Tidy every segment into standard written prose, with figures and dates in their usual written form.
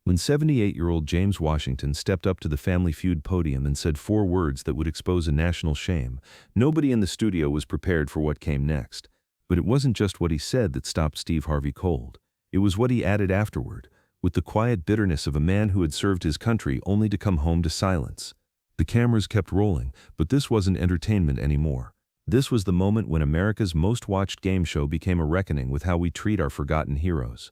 When 78-year-old James Washington stepped up to the Family Feud podium and said 4 words that would expose a national shame, nobody in the studio was prepared for what came next. But it wasn't just what he said that stopped Steve Harvey cold. It was what he added afterward, with the quiet bitterness of a man who had served his country only to come home to silence. The cameras kept rolling, but this wasn't entertainment anymore. This was the moment when America's most watched game show became a reckoning with how we treat our forgotten heroes.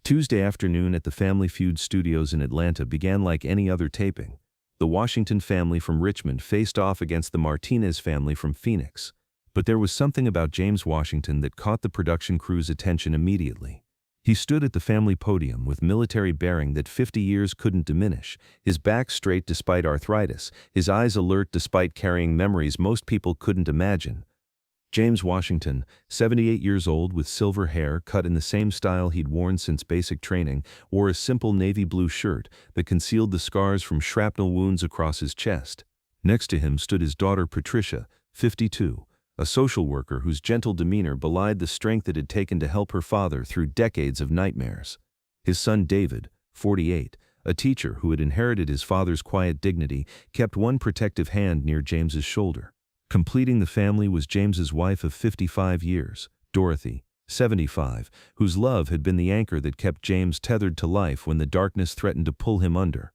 Tuesday afternoon at the Family Feud studios in Atlanta began like any other taping. The Washington family from Richmond faced off against the Martinez family from Phoenix. But there was something about James Washington that caught the production crew's attention immediately. He stood at the family podium with military bearing that 50 years couldn't diminish, his back straight despite arthritis, his eyes alert despite carrying memories most people couldn't imagine. James Washington, 78 years old with silver hair cut in the same style he'd worn since basic training, wore a simple navy blue shirt that concealed the scars from shrapnel wounds across his chest. Next to him stood his daughter Patricia, 52, a social worker whose gentle demeanor belied the strength it had taken to help her father through decades of nightmares. His son David, 48, a teacher who had inherited his father's quiet dignity, kept one protective hand near James's shoulder. Completing the family was James's wife of 55 years, Dorothy, 75, whose love had been the anchor that kept James tethered to life when the darkness threatened to pull him under.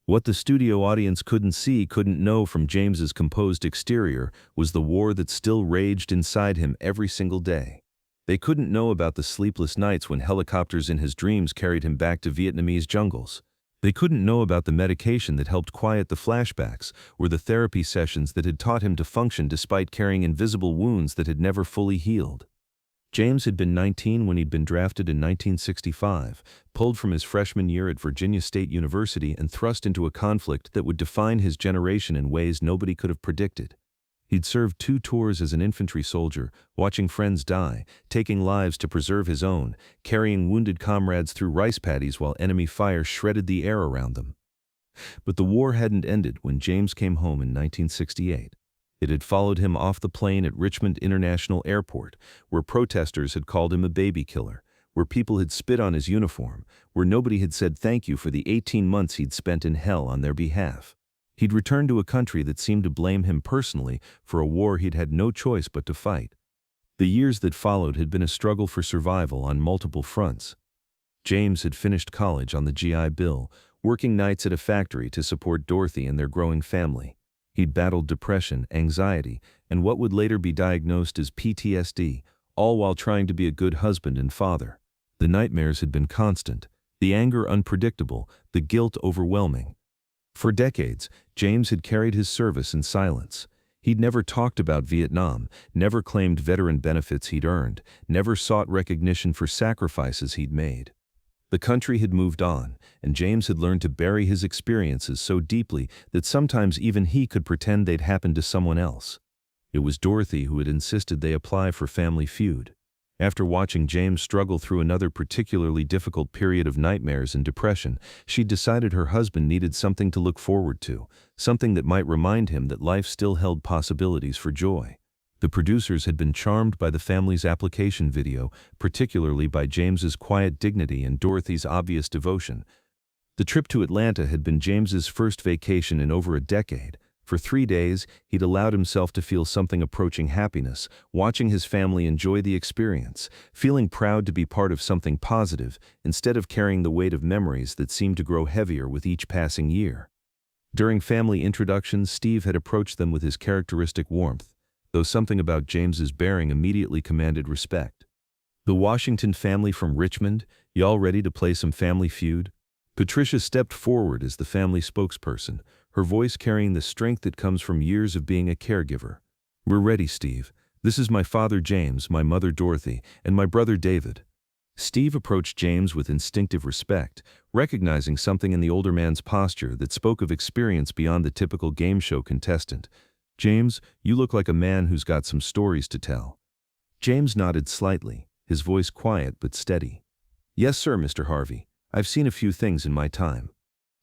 What the studio audience couldn't see, couldn't know from James's composed exterior was the war that still raged inside him every single day. They couldn't know about the sleepless nights when helicopters in his dreams carried him back to Vietnamese jungles. They couldn't know about the medication that helped quiet the flashbacks, or the therapy sessions that had taught him to function despite carrying invisible wounds that had never fully healed. James had been 19 when he'd been drafted in 1965, pulled from his freshman year at Virginia State University and thrust into a conflict that would define his generation in ways nobody could have predicted. He'd served 2 tours as an infantry soldier, watching friends die, taking lives to preserve his own, carrying wounded comrades through rice paddies while enemy fire shredded the air around them. But the war hadn't ended when James came home in 1968. It had followed him off the plane at Richmond International Airport, where protesters had called him a baby killer, where people had spit on his uniform, where nobody had said thank you for the 18 months he'd spent in hell on their behalf. He'd returned to a country that seemed to blame him personally for a war he'd had no choice but to fight. The years that followed had been a struggle for survival on multiple fronts. James had finished college on the GI Bill, working nights at a factory to support Dorothy and their growing family. He'd battled depression, anxiety, and what would later be diagnosed as PTSD, all while trying to be a good husband and father. The nightmares had been constant, the anger unpredictable, the guilt overwhelming. For decades, James had carried his service in silence. He'd never talked about Vietnam, never claimed veteran benefits he'd earned, never sought recognition for sacrifices he'd made. The country had moved on, and James had learned to bury his experiences so deeply that sometimes even he could pretend they'd happened to someone else. It was Dorothy who had insisted they apply for Family Feud. After watching James struggle through another particularly difficult period of nightmares and depression, she'd decided her husband needed something to look forward to, something that might remind him that life still held possibilities for joy. The producers had been charmed by the family's application video, particularly by James's quiet dignity and Dorothy's obvious devotion. The trip to Atlanta had been James's first vacation in over a decade. For 3 days, he'd allowed himself to feel something approaching happiness, watching his family enjoy the experience, feeling proud to be part of something positive, instead of carrying the weight of memories that seemed to grow heavier with each passing year. During family introductions, Steve had approached them with his characteristic warmth, though something about James's bearing immediately commanded respect. "The Washington family from Richmond, y'all ready to play some Family Feud?" Patricia stepped forward as the family spokesperson, her voice carrying the strength that comes from years of being a caregiver. "We're ready, Steve. This is my father James, my mother Dorothy, and my brother David." Steve approached James with instinctive respect, recognizing something in the older man's posture that spoke of experience beyond the typical game show contestant. "James, you look like a man who's got some stories to tell." James nodded slightly, his voice quiet but steady. "Yes, sir, Mr. Harvey. I've seen a few things in my time."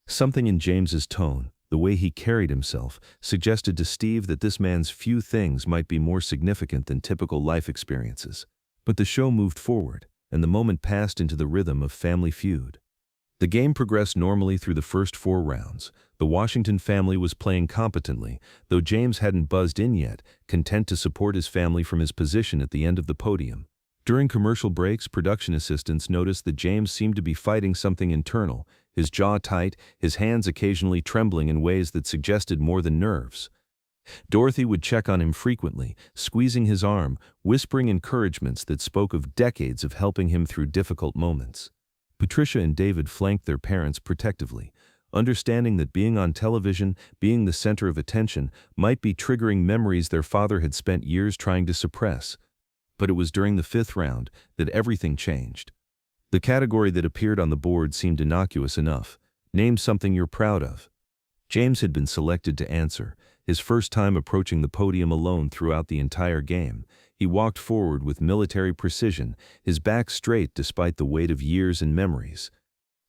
Something in James's tone, the way he carried himself, suggested to Steve that this man's few things might be more significant than typical life experiences. But the show moved forward, and the moment passed into the rhythm of Family Feud. The game progressed normally through the first 4 rounds. The Washington family was playing competently, though James hadn't buzzed in yet, content to support his family from his position at the end of the podium. During commercial breaks, production assistants noticed that James seemed to be fighting something internal, his jaw tight, his hands occasionally trembling in ways that suggested more than nerves. Dorothy would check on him frequently, squeezing his arm, whispering encouragements that spoke of decades of helping him through difficult moments. Patricia and David flanked their parents protectively, understanding that being on television, being the center of attention, might be triggering memories their father had spent years trying to suppress. But it was during the 5th round that everything changed. The category that appeared on the board seemed innocuous enough. Name something you're proud of. James had been selected to answer, his first time approaching the podium alone throughout the entire game. He walked forward with military precision, his back straight despite the weight of years and memories.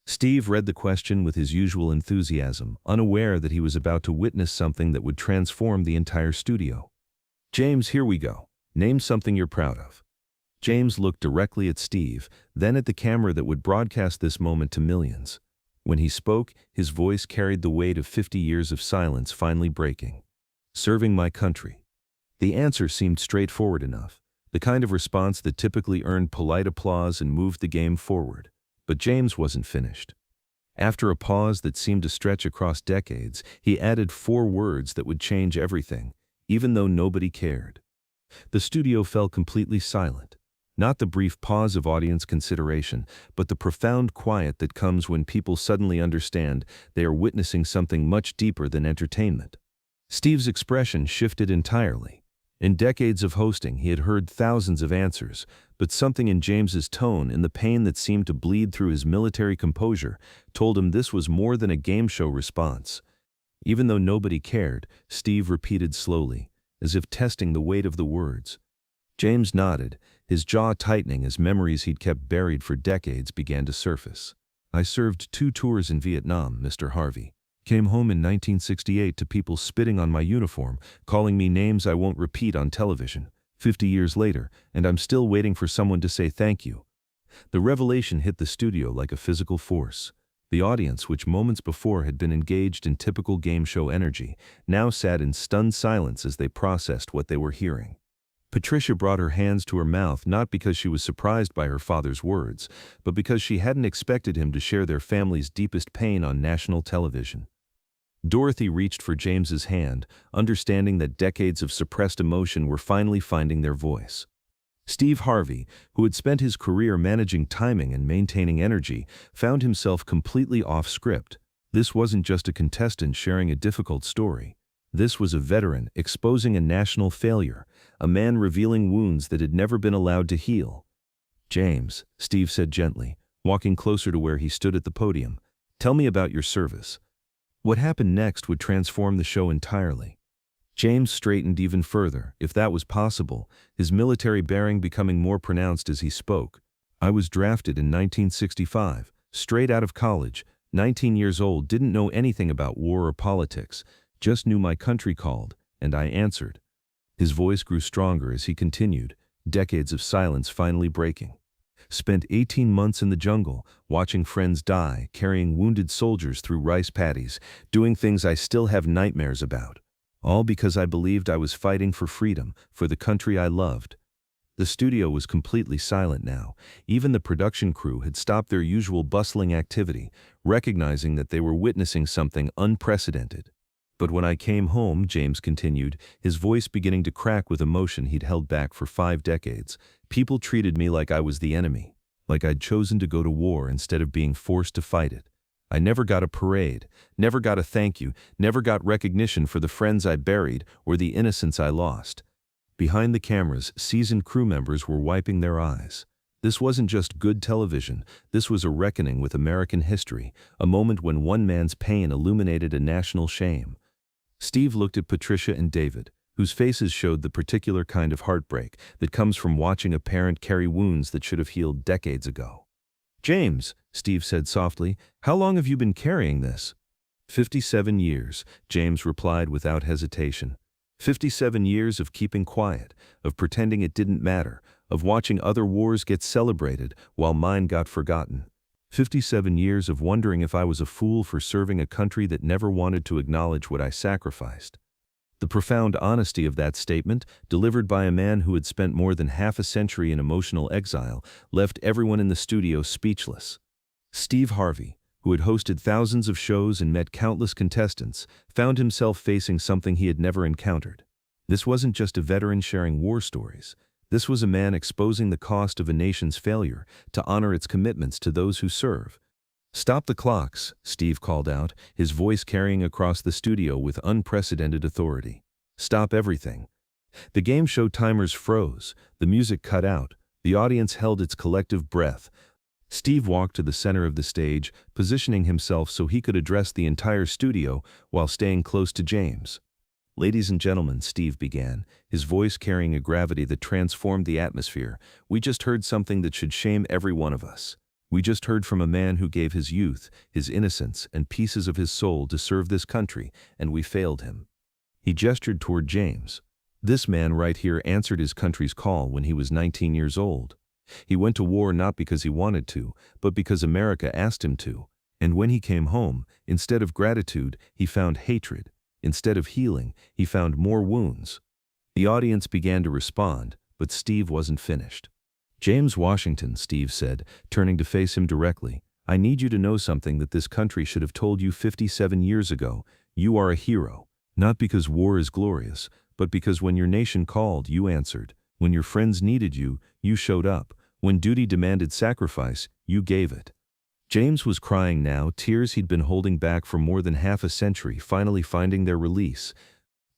Steve read the question with his usual enthusiasm, unaware that he was about to witness something that would transform the entire studio. James, here we go. Name something you're proud of. James looked directly at Steve, then at the camera that would broadcast this moment to millions. When he spoke, his voice carried the weight of 50 years of silence finally breaking. Serving my country. The answer seemed straightforward enough, the kind of response that typically earned polite applause and moved the game forward. But James wasn't finished. After a pause that seemed to stretch across decades, he added 4 words that would change everything, even though nobody cared. The studio fell completely silent. Not the brief pause of audience consideration, but the profound quiet that comes when people suddenly understand they are witnessing something much deeper than entertainment. Steve's expression shifted entirely. In decades of hosting, he had heard thousands of answers, but something in James's tone and the pain that seemed to bleed through his military composure told him this was more than a game show response. Even though nobody cared, Steve repeated slowly, as if testing the weight of the words. James nodded, his jaw tightening as memories he'd kept buried for decades began to surface. I served 2 tours in Vietnam, Mr. Harvey. Came home in 1968 to people spitting on my uniform, calling me names I won't repeat on television. 50 years later, and I'm still waiting for someone to say thank you. The revelation hit the studio like a physical force. The audience, which moments before had been engaged in typical game show energy, now sat in stunned silence as they processed what they were hearing. Patricia brought her hands to her mouth not because she was surprised by her father's words, but because she hadn't expected him to share their family's deepest pain on national television. Dorothy reached for James's hand, understanding that decades of suppressed emotion were finally finding their voice. Steve Harvey, who had spent his career managing timing and maintaining energy, found himself completely off script. This wasn't just a contestant sharing a difficult story. This was a veteran exposing a national failure, a man revealing wounds that had never been allowed to heal. James, Steve said gently, walking closer to where he stood at the podium, tell me about your service. What happened next would transform the show entirely. James straightened even further, if that was possible, his military bearing becoming more pronounced as he spoke. I was drafted in 1965, straight out of college, 19 years old, didn't know anything about war or politics, just knew my country called, and I answered. His voice grew stronger as he continued, decades of silence finally breaking. Spent 18 months in the jungle, watching friends die, carrying wounded soldiers through rice paddies, doing things I still have nightmares about. All because I believed I was fighting for freedom, for the country I loved. The studio was completely silent now. Even the production crew had stopped their usual bustling activity, recognizing that they were witnessing something unprecedented. But when I came home, James continued, his voice beginning to crack with emotion he'd held back for 5 decades, people treated me like I was the enemy, like I'd chosen to go to war instead of being forced to fight it. I never got a parade, never got a thank you, never got recognition for the friends I buried or the innocence I lost. Behind the cameras, seasoned crew members were wiping their eyes. This wasn't just good television, this was a reckoning with American history, a moment when one man's pain illuminated a national shame. Steve looked at Patricia and David, whose faces showed the particular kind of heartbreak that comes from watching a parent carry wounds that should have healed decades ago. James, Steve said softly, how long have you been carrying this? 57 years, James replied without hesitation. 57 years of keeping quiet, of pretending it didn't matter, of watching other wars get celebrated while mine got forgotten. 57 years of wondering if I was a fool for serving a country that never wanted to acknowledge what I sacrificed. The profound honesty of that statement, delivered by a man who had spent more than half a century in emotional exile, left everyone in the studio speechless. Steve Harvey, who had hosted thousands of shows and met countless contestants, found himself facing something he had never encountered. This wasn't just a veteran sharing war stories. This was a man exposing the cost of a nation's failure to honor its commitments to those who serve. "Stop the clocks," Steve called out, his voice carrying across the studio with unprecedented authority. "Stop everything." The game show timers froze, the music cut out, the audience held its collective breath. Steve walked to the center of the stage, positioning himself so he could address the entire studio while staying close to James. "Ladies and gentlemen," Steve began, his voice carrying a gravity that transformed the atmosphere, "we just heard something that should shame every one of us. We just heard from a man who gave his youth, his innocence, and pieces of his soul to serve this country, and we failed him." He gestured toward James. "This man right here answered his country's call when he was 19 years old. He went to war not because he wanted to, but because America asked him to. And when he came home, instead of gratitude, he found hatred. Instead of healing, he found more wounds." The audience began to respond, but Steve wasn't finished. "James Washington," Steve said, turning to face him directly, "I need you to know something that this country should have told you 57 years ago. You are a hero, not because war is glorious, but because when your nation called, you answered. When your friends needed you, you showed up. When duty demanded sacrifice, you gave it." James was crying now, tears he'd been holding back for more than half a century finally finding their release.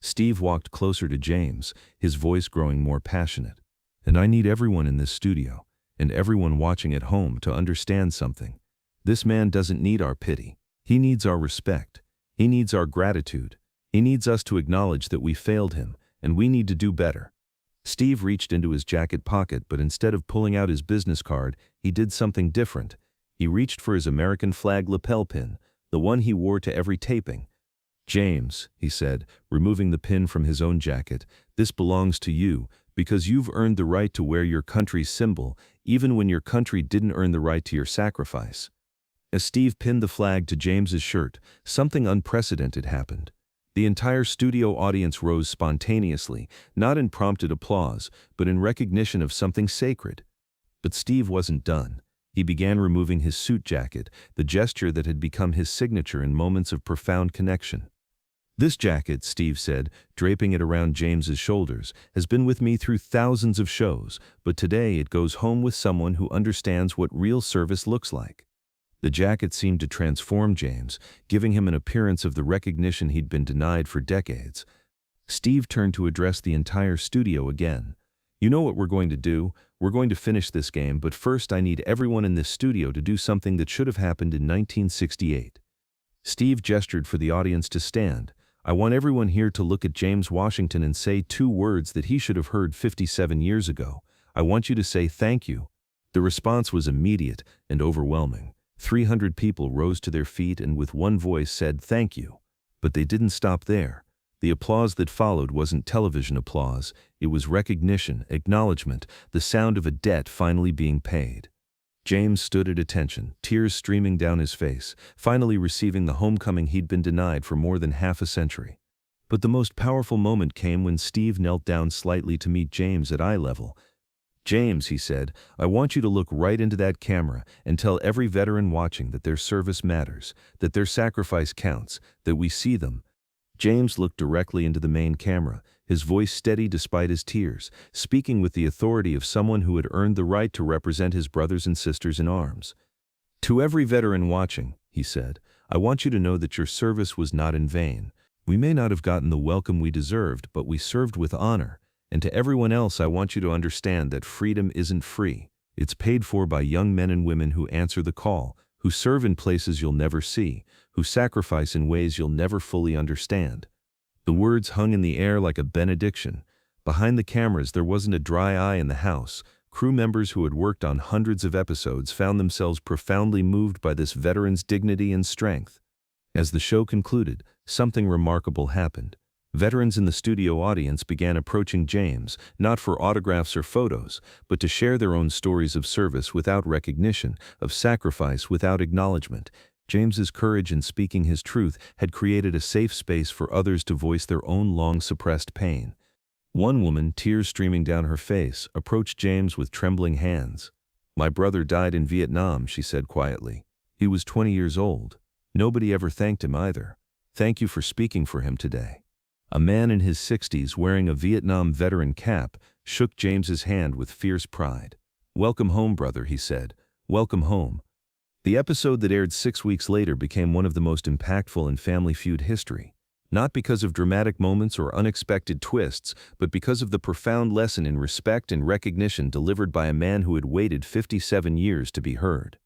Steve walked closer to James, his voice growing more passionate. "And I need everyone in this studio, and everyone watching at home to understand something. This man doesn't need our pity. He needs our respect. He needs our gratitude. He needs us to acknowledge that we failed him, and we need to do better." Steve reached into his jacket pocket, but instead of pulling out his business card, he did something different. He reached for his American flag lapel pin, the one he wore to every taping. "James," he said, removing the pin from his own jacket, "this belongs to you, because you've earned the right to wear your country's symbol, even when your country didn't earn the right to your sacrifice." As Steve pinned the flag to James's shirt, something unprecedented happened. The entire studio audience rose spontaneously, not in prompted applause, but in recognition of something sacred. But Steve wasn't done. He began removing his suit jacket, the gesture that had become his signature in moments of profound connection. "This jacket," Steve said, draping it around James's shoulders, "has been with me through thousands of shows, but today it goes home with someone who understands what real service looks like." The jacket seemed to transform James, giving him an appearance of the recognition he'd been denied for decades. Steve turned to address the entire studio again. "You know what we're going to do? We're going to finish this game, but first I need everyone in this studio to do something that should have happened in 1968. Steve gestured for the audience to stand. "I want everyone here to look at James Washington and say 2 words that he should have heard 57 years ago. I want you to say thank you." The response was immediate and overwhelming. 300 people rose to their feet and with one voice said thank you. But they didn't stop there. The applause that followed wasn't television applause. It was recognition, acknowledgement, the sound of a debt finally being paid. James stood at attention, tears streaming down his face, finally receiving the homecoming he'd been denied for more than half a century. But the most powerful moment came when Steve knelt down slightly to meet James at eye level. "James," he said, "I want you to look right into that camera and tell every veteran watching that their service matters, that their sacrifice counts, that we see them." James looked directly into the main camera, his voice steady despite his tears, speaking with the authority of someone who had earned the right to represent his brothers and sisters in arms. "To every veteran watching," he said, "I want you to know that your service was not in vain. We may not have gotten the welcome we deserved, but we served with honor. And to everyone else, I want you to understand that freedom isn't free. It's paid for by young men and women who answer the call, who serve in places you'll never see, who sacrifice in ways you'll never fully understand." The words hung in the air like a benediction. Behind the cameras, there wasn't a dry eye in the house. Crew members who had worked on hundreds of episodes found themselves profoundly moved by this veteran's dignity and strength. As the show concluded, something remarkable happened. Veterans in the studio audience began approaching James, not for autographs or photos, but to share their own stories of service without recognition, of sacrifice without acknowledgement. James's courage in speaking his truth had created a safe space for others to voice their own long-suppressed pain. One woman, tears streaming down her face, approached James with trembling hands. "My brother died in Vietnam," she said quietly. "He was 20 years old. Nobody ever thanked him either. Thank you for speaking for him today." A man in his 60s wearing a Vietnam veteran cap shook James's hand with fierce pride. "Welcome home, brother," he said. "Welcome home." The episode that aired 6 weeks later became one of the most impactful in Family Feud history. Not because of dramatic moments or unexpected twists, but because of the profound lesson in respect and recognition delivered by a man who had waited 57 years to be heard.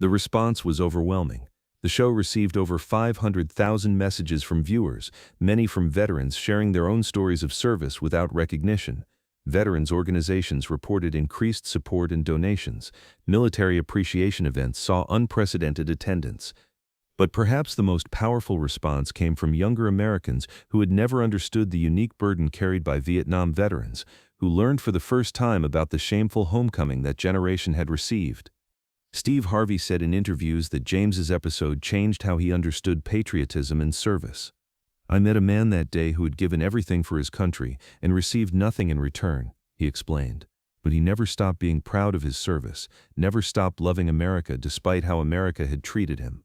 The response was overwhelming. The show received over 500,000 messages from viewers, many from veterans sharing their own stories of service without recognition. Veterans organizations reported increased support and donations. Military appreciation events saw unprecedented attendance. But perhaps the most powerful response came from younger Americans who had never understood the unique burden carried by Vietnam veterans, who learned for the first time about the shameful homecoming that generation had received. Steve Harvey said in interviews that James's episode changed how he understood patriotism and service. "I met a man that day who had given everything for his country and received nothing in return," he explained. "But he never stopped being proud of his service, never stopped loving America despite how America had treated him."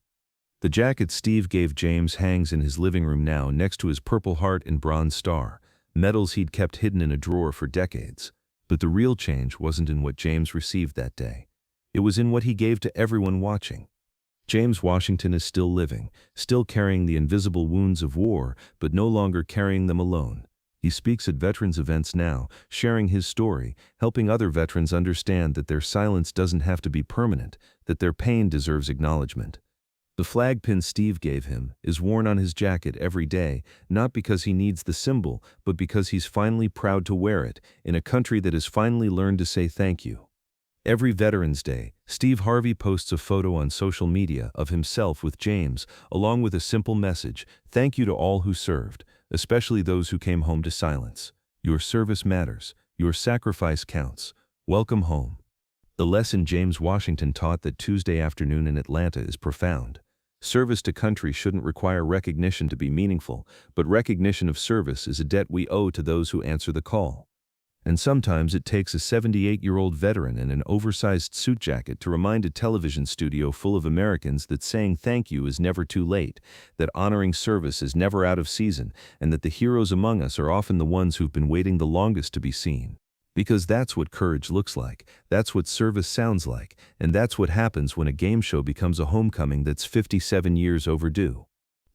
The jacket Steve gave James hangs in his living room now next to his Purple Heart and Bronze Star, medals he'd kept hidden in a drawer for decades. But the real change wasn't in what James received that day. It was in what he gave to everyone watching. James Washington is still living, still carrying the invisible wounds of war, but no longer carrying them alone. He speaks at veterans events now, sharing his story, helping other veterans understand that their silence doesn't have to be permanent, that their pain deserves acknowledgement. The flag pin Steve gave him is worn on his jacket every day, not because he needs the symbol, but because he's finally proud to wear it, in a country that has finally learned to say thank you. Every Veterans Day, Steve Harvey posts a photo on social media of himself with James, along with a simple message: "Thank you to all who served, especially those who came home to silence. Your service matters. Your sacrifice counts. Welcome home." The lesson James Washington taught that Tuesday afternoon in Atlanta is profound. Service to country shouldn't require recognition to be meaningful, but recognition of service is a debt we owe to those who answer the call. And sometimes it takes a 78-year-old veteran in an oversized suit jacket to remind a television studio full of Americans that saying thank you is never too late, that honoring service is never out of season, and that the heroes among us are often the ones who've been waiting the longest to be seen. Because that's what courage looks like, that's what service sounds like, and that's what happens when a game show becomes a homecoming that's 57 years overdue.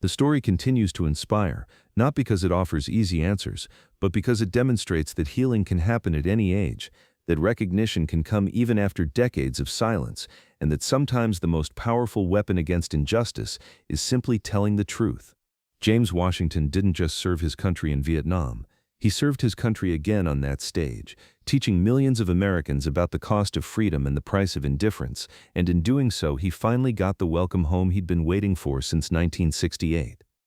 The story continues to inspire, not because it offers easy answers, but because it demonstrates that healing can happen at any age, that recognition can come even after decades of silence, and that sometimes the most powerful weapon against injustice is simply telling the truth. James Washington didn't just serve his country in Vietnam. He served his country again on that stage, teaching millions of Americans about the cost of freedom and the price of indifference, and in doing so he finally got the welcome home he'd been waiting for since 1968.